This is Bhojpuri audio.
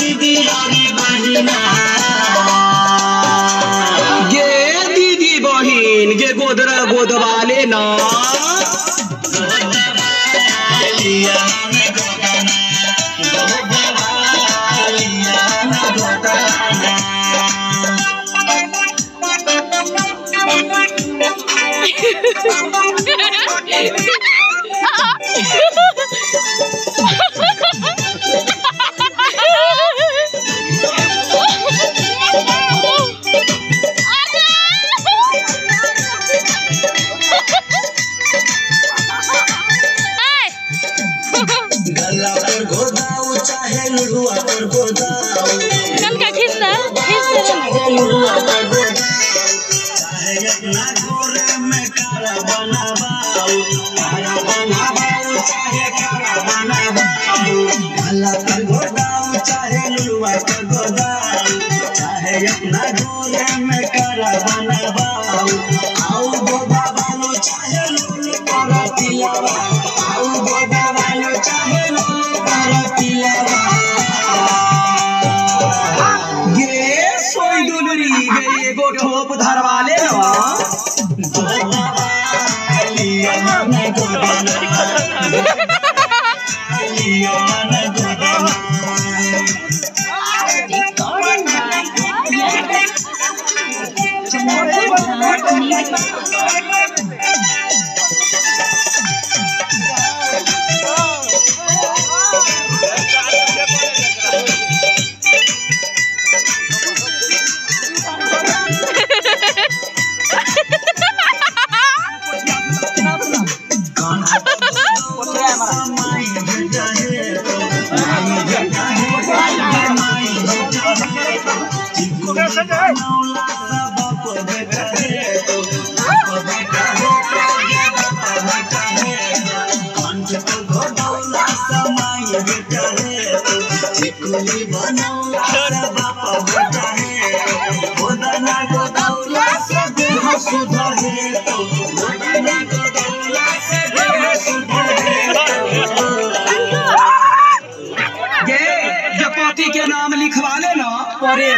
दीदी और बहिना गे दीदी बहिन गे गोदरा गोदवाले ना गला पर गोदाऊ चाहे लुड़ुआ पर गोदाऊ कल का खिस्सा लुड़ुआ पर गोदाऊ चाहे अपना गोरे में कारा बनावाऊ चाहे कारा बनावाऊ गला पर गोदाऊ चाहे लुड़ुआ पर गोदाऊ चाहे अपना गोरे में कारा बनावाऊ आओ गोदा वालो चाहे लुड़ु पर पिलावा आओ गोदा वालो चाहे एगो ठोप धरवाले पति के नाम लिखवा ले ना परे